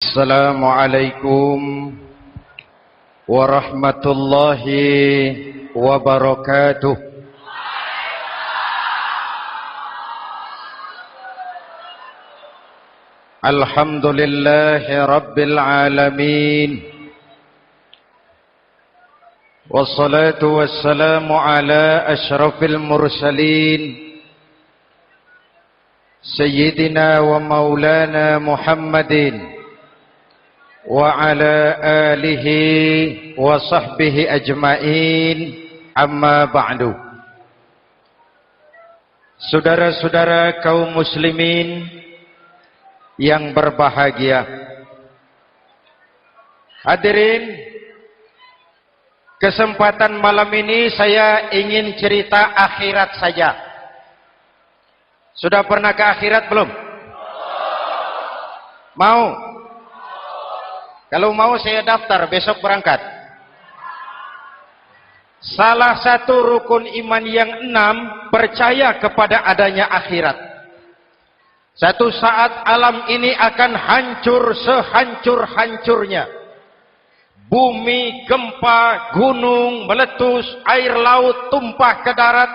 Assalamualaikum warahmatullahi wabarakatuh. Alhamdulillahi rabbil alamin. Wassalatu wassalamu ala asyrafil mursalin Sayyidina wa maulana Muhammadin wa ala alihi wa sahbihi ajma'in, amma ba'du. Saudara-saudara kaum muslimin yang berbahagia, hadirin, kesempatan malam ini saya ingin cerita akhirat saja. Sudah pernah ke akhirat belum? Mau? Kalau mau saya daftar, besok berangkat. Salah satu rukun iman yang 6, percaya kepada adanya akhirat. Satu saat alam ini akan hancur sehancur-hancurnya. Bumi, gempa, gunung, meletus, air laut tumpah ke darat.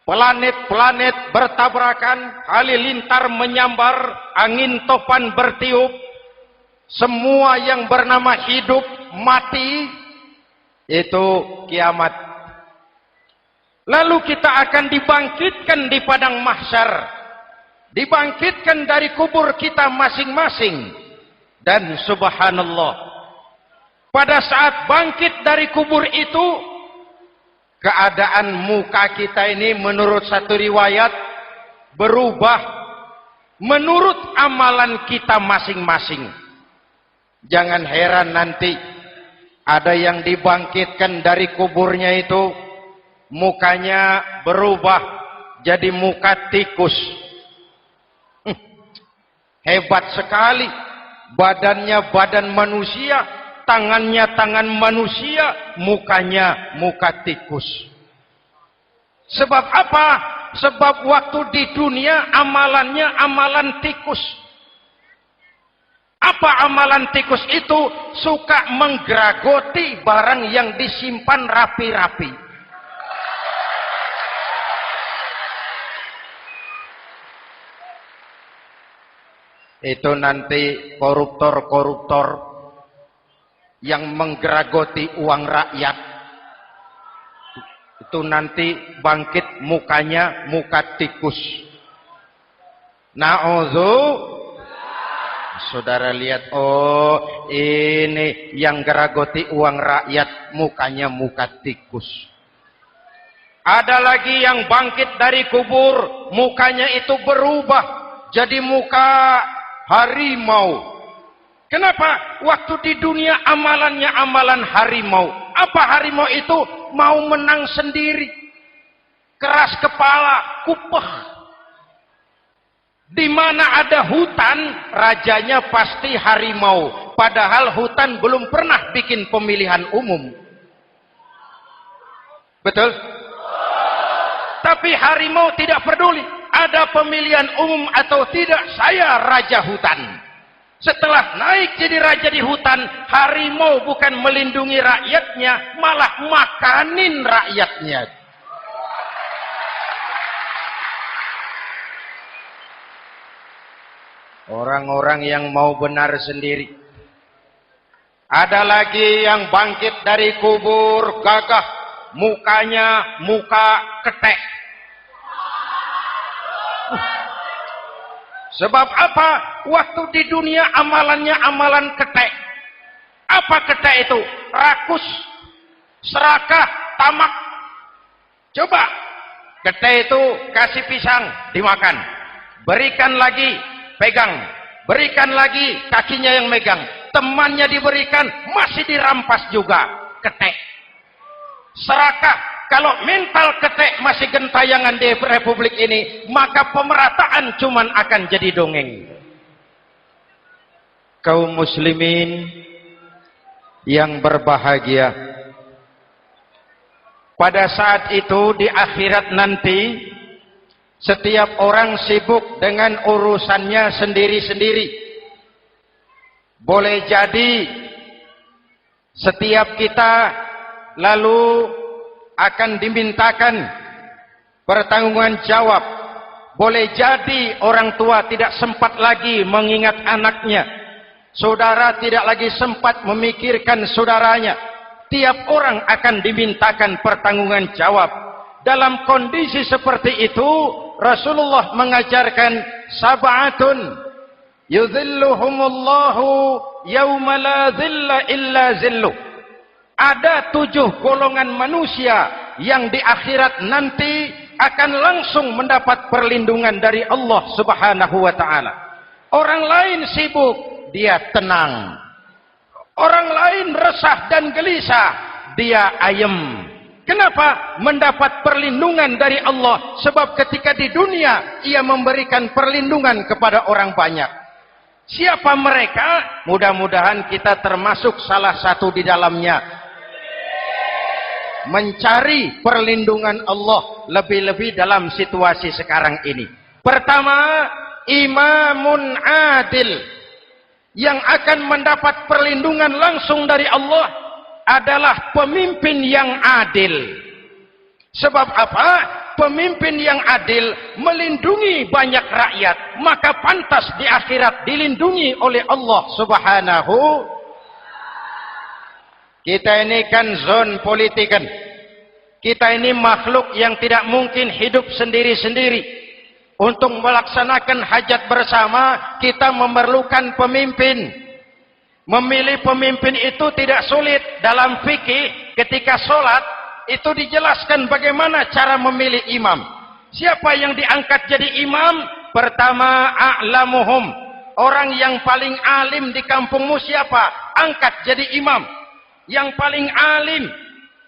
Planet-planet bertabrakan, halilintar menyambar, angin topan bertiup. Semua yang bernama hidup mati, itu kiamat. Lalu kita akan dibangkitkan di padang mahsyar, dibangkitkan dari kubur kita masing-masing. Dan subhanallah, pada saat bangkit dari kubur itu, keadaan muka kita ini menurut satu riwayat berubah menurut amalan kita masing-masing. Jangan heran nanti ada yang dibangkitkan dari kuburnya itu mukanya berubah jadi muka tikus. Hebat sekali. Badannya badan manusia, tangannya tangan manusia, mukanya muka tikus. Sebab apa? Sebab waktu di dunia amalannya amalan tikus. Apa amalan tikus itu? Suka menggeragoti barang yang disimpan rapi-rapi. Itu nanti koruptor-koruptor yang menggeragoti uang rakyat. Itu nanti bangkit mukanya muka tikus. Na'udzu. Saudara lihat, oh ini yang geragoti uang rakyat mukanya muka tikus. Ada lagi yang bangkit dari kubur, mukanya itu berubah jadi muka harimau. Kenapa? Waktu di dunia amalannya amalan harimau. Apa harimau itu? Mau menang sendiri, keras kepala, kupeh. Di mana ada hutan, rajanya pasti harimau. Padahal hutan belum pernah bikin pemilihan umum. Betul? Tapi harimau tidak peduli. Ada pemilihan umum atau tidak, saya raja hutan. Setelah naik jadi raja di hutan, harimau bukan melindungi rakyatnya, malah makanin rakyatnya. Orang-orang yang mau benar sendiri. Ada lagi yang bangkit dari kubur gagah, mukanya muka ketek. Sebab apa? Waktu di dunia amalannya amalan ketek. Apa ketek itu? Rakus, serakah, tamak. Coba, ketek itu kasih pisang, dimakan. Berikan lagi, pegang, berikan lagi, kakinya yang megang, temannya diberikan, masih dirampas juga, ketek. Serakah, kalau mental ketek masih gentayangan di republik ini, maka pemerataan cuman akan jadi dongeng. Kaum muslimin yang berbahagia, pada saat itu di akhirat nanti, setiap orang sibuk dengan urusannya sendiri-sendiri. boleh jadi setiap kita lalu akan dimintakan pertanggungjawaban jawab. Boleh jadi orang tua tidak sempat lagi mengingat anaknya, saudara tidak lagi sempat memikirkan saudaranya. Tiap orang akan dimintakan pertanggungjawaban jawab. Dalam kondisi seperti itu, Rasulullah mengajarkan sab'atun yudhilluhumullahu yawma la dhilla illa zilluh. Ada 7 golongan manusia yang di akhirat nanti akan langsung mendapat perlindungan dari Allah Subhanahu wa taala. Orang lain sibuk, dia tenang. Orang lain resah dan gelisah, dia ayem. Kenapa? Mendapat perlindungan dari Allah. Sebab ketika di dunia ia memberikan perlindungan kepada orang banyak. Siapa mereka? Mudah-mudahan kita termasuk salah satu di dalamnya. Mencari perlindungan Allah lebih-lebih dalam situasi sekarang ini. Pertama, imamun adil yang akan mendapat perlindungan langsung dari Allah adalah pemimpin yang adil. Sebab apa? Pemimpin yang adil melindungi banyak rakyat, maka pantas di akhirat dilindungi oleh Allah Subhanahu. Kita ini kan zon politikan. Kita ini makhluk yang tidak mungkin hidup sendiri-sendiri. Untuk melaksanakan hajat bersama, kita memerlukan pemimpin. Memilih pemimpin itu tidak sulit. Dalam fikih, ketika sholat, itu dijelaskan bagaimana cara memilih imam. Siapa yang diangkat jadi imam? Pertama, a'lamuhum. Orang yang paling alim di kampungmu siapa? Angkat jadi imam. Yang paling alim,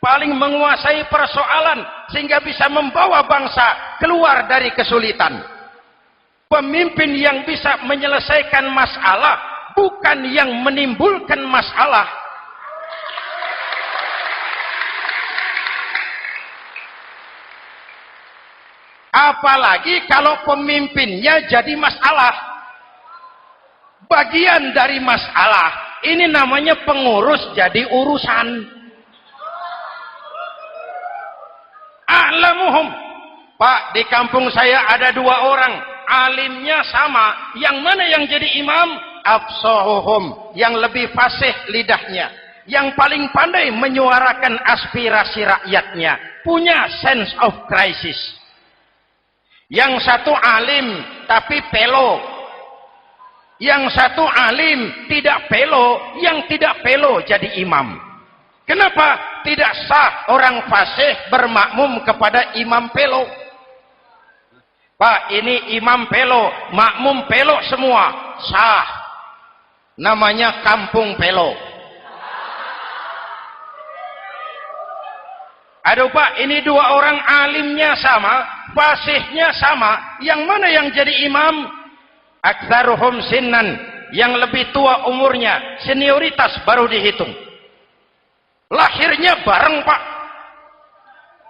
paling menguasai persoalan sehingga bisa membawa bangsa keluar dari kesulitan. Pemimpin yang bisa menyelesaikan masalah, bukan yang menimbulkan masalah. Apalagi kalau pemimpinnya jadi masalah, bagian dari masalah. Ini namanya pengurus jadi urusan. A'lamuhum. Pak, di kampung saya ada 2 orang. Alimnya sama. Yang mana yang jadi imam? Afsahuhum. Yang lebih fasih lidahnya. Yang paling pandai menyuarakan aspirasi rakyatnya. Punya sense of crisis. Yang satu alim tapi pelo. Yang satu alim tidak pelo, yang tidak pelo jadi imam. Kenapa? Tidak sah orang fasih bermakmum kepada imam pelo. Pak, ini imam pelo, makmum pelo semua. Sah. Namanya kampung pelo. Aduh Pak, ini 2 orang alimnya sama, fasihnya sama. Yang mana yang jadi imam? Aktsaruhum sinnan, yang lebih tua umurnya, senioritas baru dihitung. Lahirnya bareng Pak.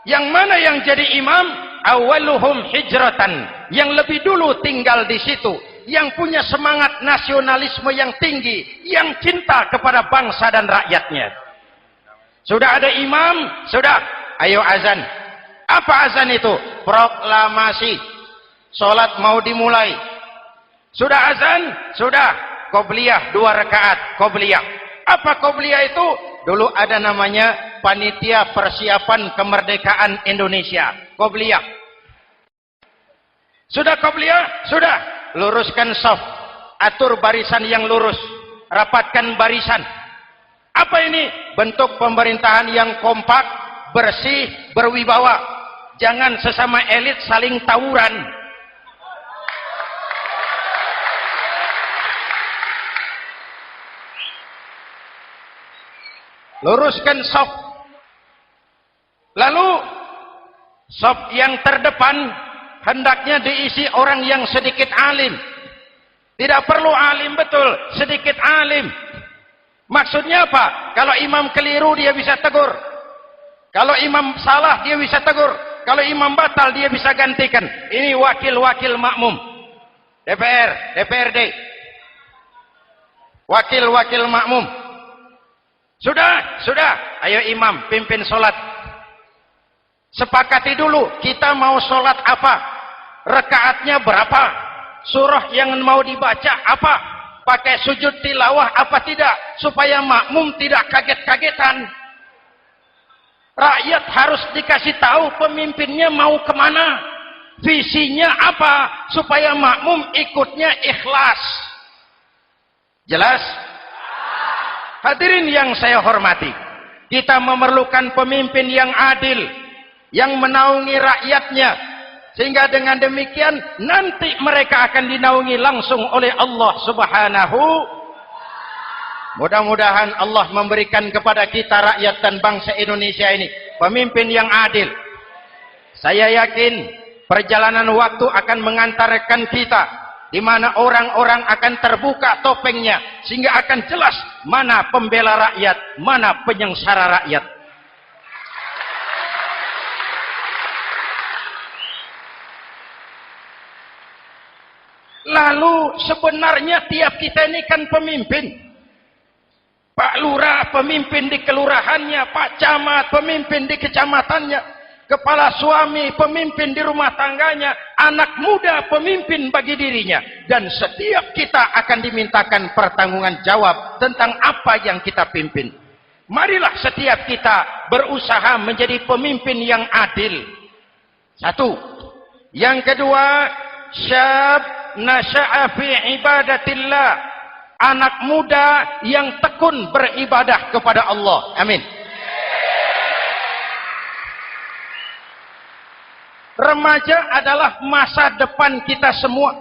Yang mana yang jadi imam? Awaluhum hijratan, yang lebih dulu tinggal di situ, yang punya semangat nasionalisme yang tinggi, yang cinta kepada bangsa dan rakyatnya. Sudah ada imam? Sudah. Ayo azan. Apa azan itu? Proklamasi. Salat mau dimulai. Sudah azan? Sudah. Qobliyah 2 rakaat. Qobliyah. Apa qobliyah itu? Dulu ada namanya Panitia Persiapan Kemerdekaan Indonesia. Qobliyah. Sudah qobliyah? Sudah. Luruskan shaf. Atur barisan yang lurus. Rapatkan barisan. Apa ini? Bentuk pemerintahan yang kompak, bersih, berwibawa. Jangan sesama elit saling tawuran. Luruskan shaf. Lalu shaf yang terdepan hendaknya diisi orang yang sedikit alim. Tidak perlu alim betul, sedikit alim. Maksudnya apa? Kalau imam keliru dia bisa tegur. Kalau imam salah dia bisa tegur. Kalau imam batal dia bisa gantikan. Ini wakil-wakil makmum. DPR, DPRD. wakil-wakil makmum. Sudah. Ayo imam, pimpin sholat. Sepakati dulu, kita mau sholat apa? Rakaatnya berapa? Surah yang mau dibaca apa? Pakai sujud tilawah apa tidak? Supaya makmum tidak kaget-kagetan. Rakyat harus dikasih tahu pemimpinnya mau kemana. Visinya apa? Supaya makmum ikutnya ikhlas. Jelas? Hadirin yang saya hormati, kita memerlukan pemimpin yang adil, yang menaungi rakyatnya, sehingga dengan demikian nanti mereka akan dinaungi langsung oleh Allah Subhanahu. Mudah-mudahan Allah memberikan kepada kita rakyat dan bangsa Indonesia ini pemimpin yang adil. Saya yakin perjalanan waktu akan mengantarkan kita di mana orang-orang akan terbuka topengnya, sehingga akan jelas mana pembela rakyat, mana penyengsara rakyat. Lalu sebenarnya tiap kita ini kan pemimpin. Pak Lurah pemimpin di kelurahannya, Pak Camat pemimpin di kecamatannya, kepala suami pemimpin di rumah tangganya, anak muda pemimpin bagi dirinya, dan setiap kita akan dimintakan pertanggungan jawab tentang apa yang kita pimpin. Marilah setiap kita berusaha menjadi pemimpin yang adil. Satu. Yang kedua, syab nasya'a fi ibadatillah, anak muda yang tekun beribadah kepada Allah. Amin. Remaja adalah masa depan kita semua.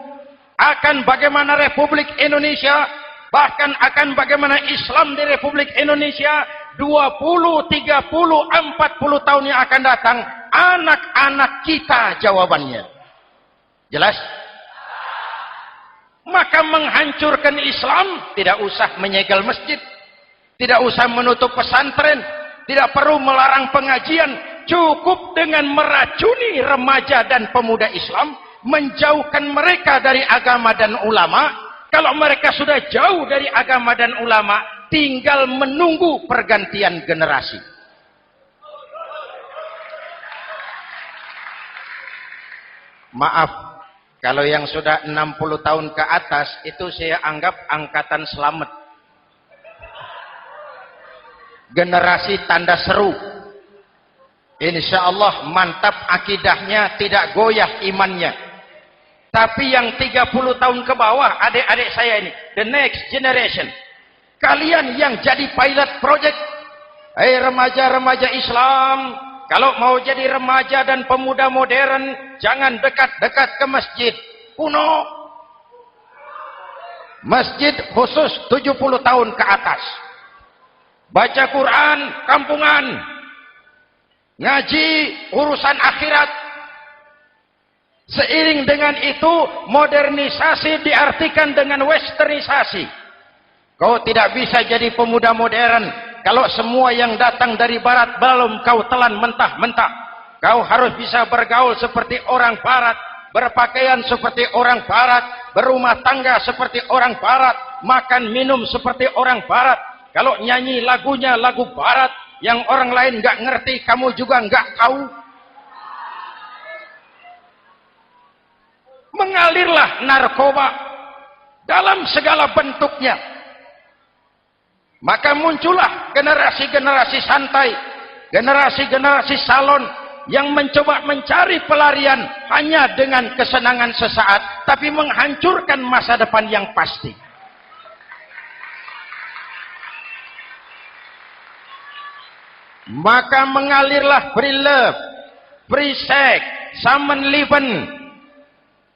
Akan bagaimana Republik Indonesia, bahkan akan bagaimana Islam di Republik Indonesia 20, 30, 40 tahun yang akan datang, anak-anak kita jawabannya. Jelas? Maka menghancurkan Islam tidak usah menyegel masjid, tidak usah menutup pesantren, tidak perlu melarang pengajian, cukup dengan meracuni remaja dan pemuda Islam, menjauhkan mereka dari agama dan ulama. Kalau mereka sudah jauh dari agama dan ulama, tinggal menunggu pergantian generasi. Maaf, kalau yang sudah 60 tahun ke atas, itu saya anggap angkatan selamat. Generasi tanda seru. Insya Allah mantap akidahnya, tidak goyah imannya. Tapi yang 30 tahun ke bawah, adik-adik saya ini, the next generation. Kalian yang jadi pilot project. Hei remaja-remaja Islam, kalau mau jadi remaja dan pemuda modern, jangan dekat-dekat ke masjid kuno. Masjid khusus 70 tahun ke atas. Baca Quran kampungan. Ngaji urusan akhirat. Seiring dengan itu, modernisasi diartikan dengan westernisasi. Kau tidak bisa jadi pemuda modern kalau semua yang datang dari barat belum kau telan mentah-mentah. Kau harus bisa bergaul seperti orang barat, berpakaian seperti orang barat, berumah tangga seperti orang barat, makan minum seperti orang barat. Kalau nyanyi lagunya lagu barat yang orang lain nggak ngerti, kamu juga nggak tahu. Mengalirlah narkoba dalam segala bentuknya. Maka muncullah generasi-generasi santai, generasi-generasi salon yang mencoba mencari pelarian hanya dengan kesenangan sesaat, tapi menghancurkan masa depan yang pasti. Maka mengalirlah free love, free sex, Samenleben,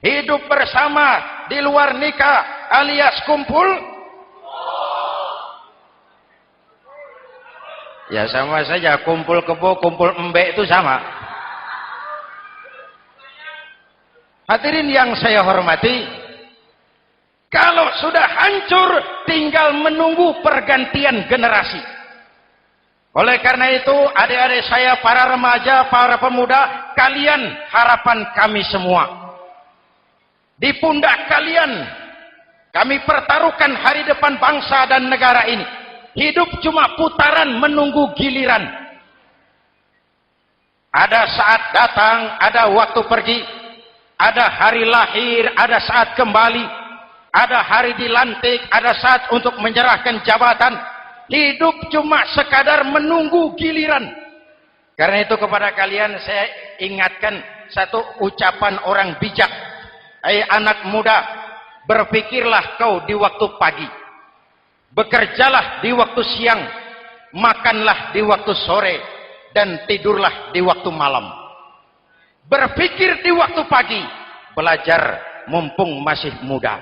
hidup bersama di luar nikah alias kumpul. Ya sama saja, kumpul kebo, kumpul embek itu sama. Hadirin yang saya hormati, kalau sudah hancur tinggal menunggu pergantian generasi. Oleh karena itu, adik-adik saya, para remaja, para pemuda, kalian harapan kami semua. Di pundak kalian Kami pertaruhkan hari depan bangsa dan negara ini. Hidup cuma putaran menunggu giliran. Ada saat datang, ada waktu pergi. Ada hari lahir, ada saat kembali. Ada hari dilantik, ada saat untuk menyerahkan jabatan. Hidup cuma sekadar menunggu giliran. Karena itu kepada kalian saya ingatkan satu ucapan orang bijak. Hai anak muda, berpikirlah kau di waktu pagi. Bekerjalah di waktu siang. Makanlah di waktu sore. Dan tidurlah di waktu malam. Berpikir di waktu pagi. Belajar mumpung masih muda.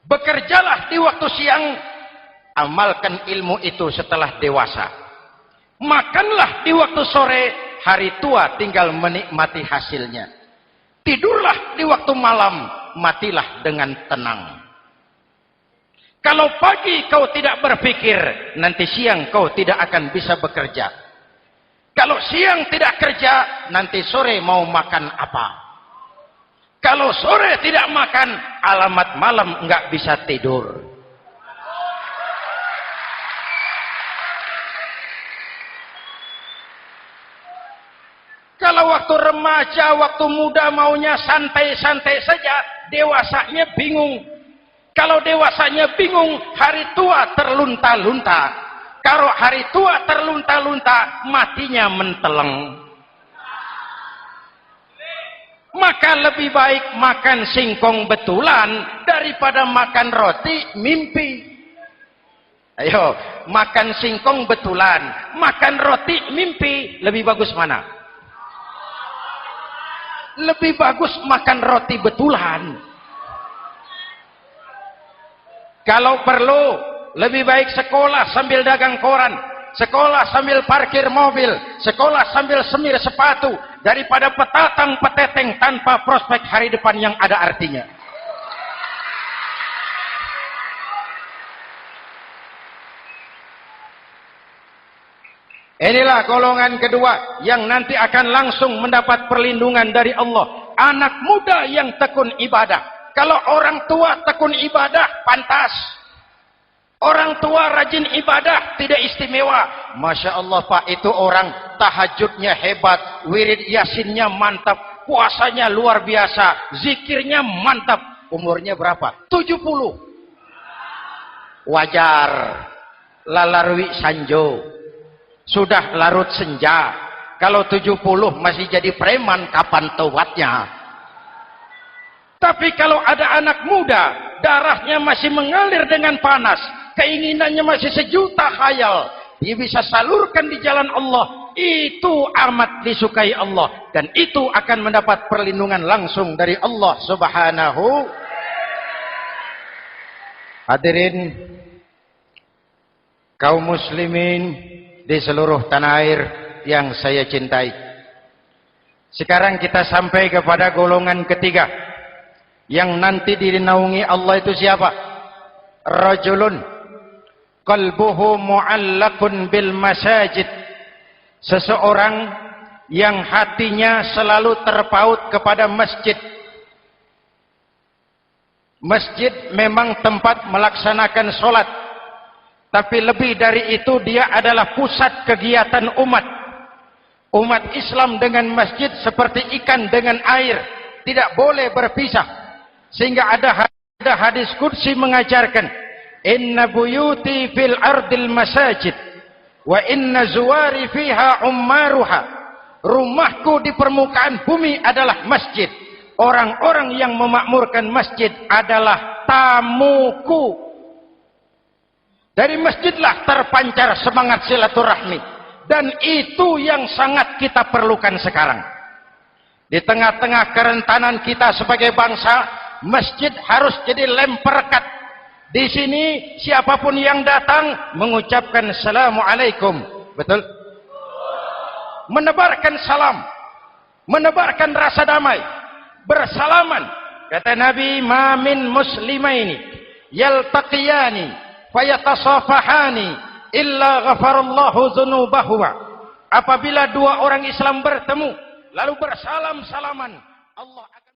Bekerjalah di waktu siang. Amalkan ilmu itu setelah dewasa. Makanlah di waktu sore. Hari tua tinggal menikmati hasilnya. Tidurlah di waktu malam. Matilah dengan tenang. Kalau pagi kau tidak berpikir, nanti siang kau tidak akan bisa bekerja. Kalau siang tidak kerja, nanti sore mau makan apa? Kalau sore tidak makan, alamat malam enggak bisa tidur. Kalau waktu remaja, waktu muda maunya santai-santai saja, dewasanya bingung. Kalau dewasanya bingung, hari tua terlunta-lunta. Kalau hari tua terlunta-lunta, matinya menteleng. Maka lebih baik makan singkong betulan daripada makan roti mimpi. Ayo, makan singkong betulan, makan roti mimpi, lebih bagus mana? Lebih bagus makan roti betulan. Kalau perlu, lebih baik sekolah sambil dagang koran, sekolah sambil parkir mobil, sekolah sambil semir sepatu, daripada petatang peteteng tanpa prospek hari depan yang ada artinya. Inilah golongan kedua yang nanti akan langsung mendapat perlindungan dari Allah. Anak muda yang tekun ibadah. Kalau orang tua tekun ibadah, pantas. Orang tua rajin ibadah, tidak istimewa. Masya Allah Pak, itu orang tahajudnya hebat, wirid yasinnya mantap, puasanya luar biasa, zikirnya mantap. Umurnya berapa? 70. Wajar. Lalarwi sanjo. Sudah larut senja. Kalau 70 masih jadi preman, kapan tobatnya? Tapi kalau ada anak muda, darahnya masih mengalir dengan panas, keinginannya masih sejuta khayal, dia bisa salurkan di jalan Allah, itu amat disukai Allah, dan itu akan mendapat perlindungan langsung dari Allah Subhanahu. Hadirin kaum muslimin di seluruh tanah air yang saya cintai, sekarang kita sampai kepada golongan ketiga yang nanti dinaungi Allah. Itu siapa? Rajulun qalbuhu mu'allaqun bil masajid. Seseorang yang hatinya selalu terpaut kepada masjid. Masjid memang tempat melaksanakan sholat, tapi lebih dari itu dia adalah pusat kegiatan umat. Umat Islam dengan masjid seperti ikan dengan air, tidak boleh berpisah. Sehingga ada hadis qudsi mengajarkan, inna buyuti fil ardil masajid wa inna zuwari fiha ummaruha. Rumahku di permukaan bumi adalah masjid. Orang-orang yang memakmurkan masjid adalah tamuku. Dari masjidlah terpancar semangat silaturahmi. Dan itu yang sangat kita perlukan sekarang. Di tengah-tengah kerentanan kita sebagai bangsa, masjid harus jadi lem perekat. Di sini siapapun yang datang mengucapkan assalamualaikum. Betul? Menebarkan salam, menebarkan rasa damai, bersalaman. Kata Nabi, ma min muslimaini yaltaqiyani fayatasafahani illa ghafarallahu dzunubahuma. Apabila dua orang Islam bertemu lalu bersalam-salaman, Allah